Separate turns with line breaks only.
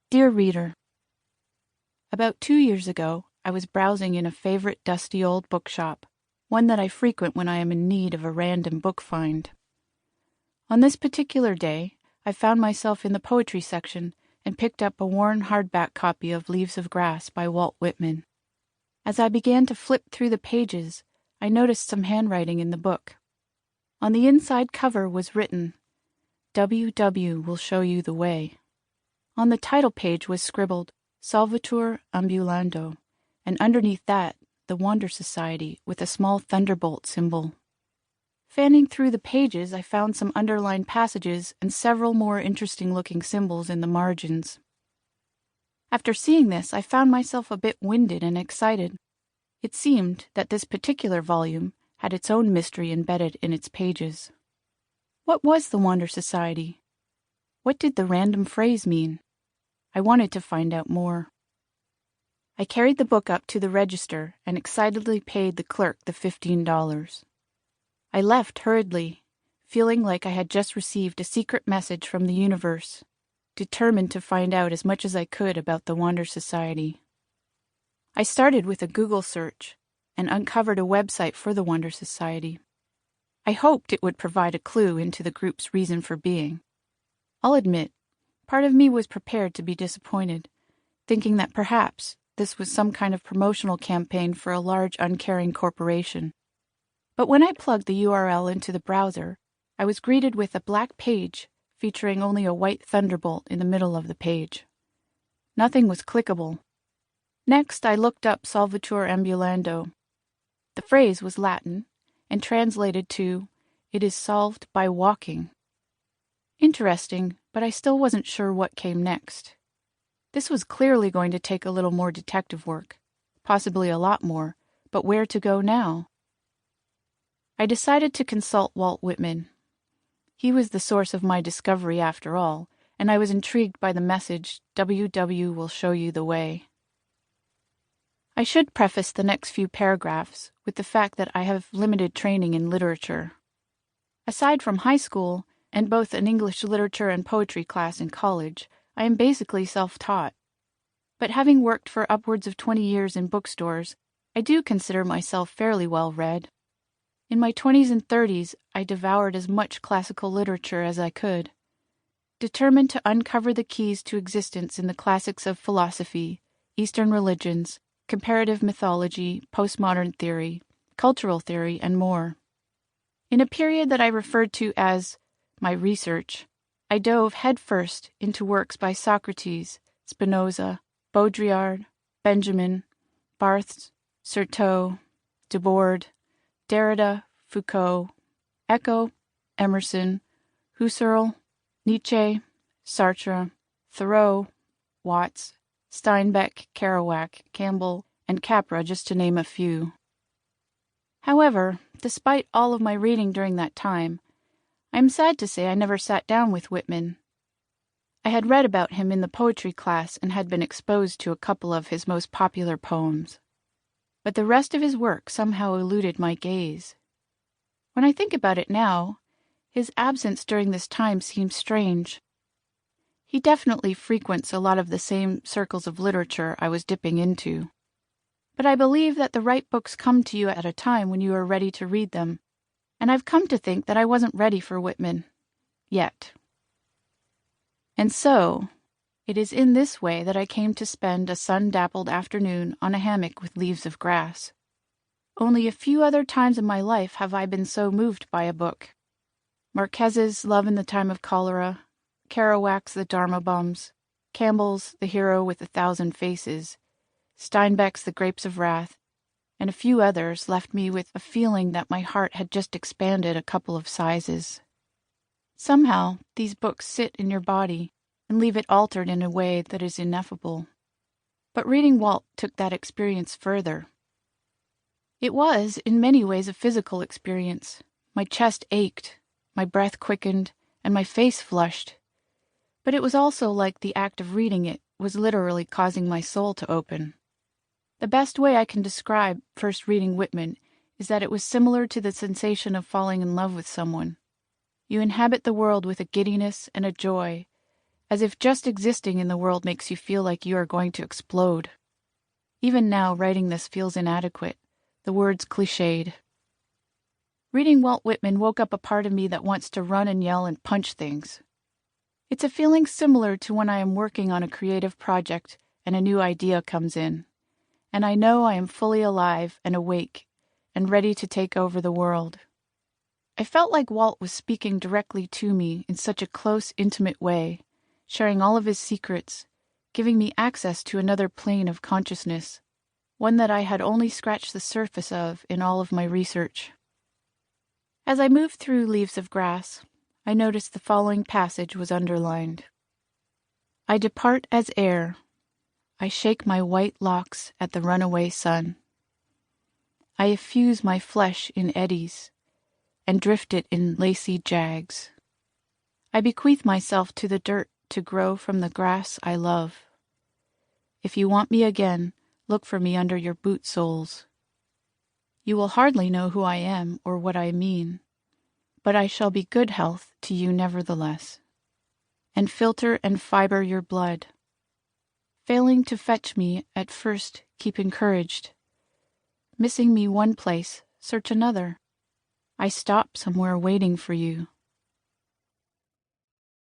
Dear Reader, about 2 years ago, I was browsing in a favorite dusty old bookshop, one that I frequent when I am in need of a random book find. On this particular day, I found myself in the poetry section and picked up a worn hardback copy of Leaves of Grass by Walt Whitman. As I began to flip through the pages, I noticed some handwriting in the book. On the inside cover was written, "W.W. will show you the way." On the title page was scribbled, "Solvitur ambulando," and underneath that, the Wander Society with a small thunderbolt symbol. Fanning through the pages, I found some underlined passages and several more interesting-looking symbols in the margins. After seeing this, I found myself a bit winded and excited. It seemed that this particular volume had its own mystery embedded in its pages. What was the Wander Society? What did the random phrase mean? I wanted to find out more. I carried the book up to the register and excitedly paid the clerk the $15. I left hurriedly, feeling like I had just received a secret message from the universe, determined to find out as much as I could about the Wander Society. I started with a Google search and uncovered a website for the Wander Society. I hoped it would provide a clue into the group's reason for being. I'll admit, part of me was prepared to be disappointed, thinking that perhaps this was some kind of promotional campaign for a large, uncaring corporation. But when I plugged the URL into the browser, I was greeted with a black page featuring only a white thunderbolt in the middle of the page. Nothing was clickable. Next, I looked up Solvitur ambulando. The phrase was Latin and translated to, "It is solved by walking." Interesting, but I still wasn't sure what came next. This was clearly going to take a little more detective work, possibly a lot more, but where to go now? I decided to consult Walt Whitman. He was the source of my discovery after all, and I was intrigued by the message, "W.W. will show you the way." I should preface the next few paragraphs with the fact that I have limited training in literature. Aside from high school, and both an English literature and poetry class in college, I am basically self-taught. But having worked for upwards of 20 years in bookstores, I do consider myself fairly well read. In my 20s and 30s, I devoured as much classical literature as I could, determined to uncover the keys to existence in the classics of philosophy, Eastern religions, comparative mythology, postmodern theory, cultural theory, and more. In a period that I referred to as my research, I dove headfirst into works by Socrates, Spinoza, Baudrillard, Benjamin, Barthes, Certeau, Debord, Derrida, Foucault, Eco, Emerson, Husserl, Nietzsche, Sartre, Thoreau, Watts, Steinbeck, Kerouac, Campbell, and Capra, just to name a few. However, despite all of my reading during that time, I am sad to say I never sat down with Whitman. I had read about him in the poetry class and had been exposed to a couple of his most popular poems. But the rest of his work somehow eluded my gaze. When I think about it now, his absence during this time seems strange. He definitely frequents a lot of the same circles of literature I was dipping into. But I believe that the right books come to you at a time when you are ready to read them, and I've come to think that I wasn't ready for Whitman. Yet. And so, it is in this way that I came to spend a sun-dappled afternoon on a hammock with Leaves of Grass. Only a few other times in my life have I been so moved by a book. Marquez's Love in the Time of Cholera, Kerouac's The Dharma Bums, Campbell's The Hero with 1,000 Faces, Steinbeck's The Grapes of Wrath, and a few others left me with a feeling that my heart had just expanded a couple of sizes. Somehow, these books sit in your body and leave it altered in a way that is ineffable. But reading Walt took that experience further. It was, in many ways, a physical experience. My chest ached, my breath quickened, and my face flushed. But it was also like the act of reading it was literally causing my soul to open. The best way I can describe first reading Whitman is that it was similar to the sensation of falling in love with someone. You inhabit the world with a giddiness and a joy, as if just existing in the world makes you feel like you are going to explode. Even now, writing this feels inadequate, the words cliched. Reading Walt Whitman woke up a part of me that wants to run and yell and punch things. It's a feeling similar to when I am working on a creative project and a new idea comes in, and I know I am fully alive and awake and ready to take over the world. I felt like Walt was speaking directly to me in such a close, intimate way, sharing all of his secrets, giving me access to another plane of consciousness, one that I had only scratched the surface of in all of my research. As I moved through Leaves of Grass, I noticed the following passage was underlined. I depart as air. I shake my white locks at the runaway sun. I effuse my flesh in eddies and drift it in lacy jags. I bequeath myself to the dirt to grow from the grass I love. If you want me again, look for me under your boot soles. You will hardly know who I am or what I mean, but I shall be good health to you nevertheless, and filter and fiber your blood. Failing to fetch me at first, keep encouraged. Missing me one place, search another. I stop somewhere waiting for you.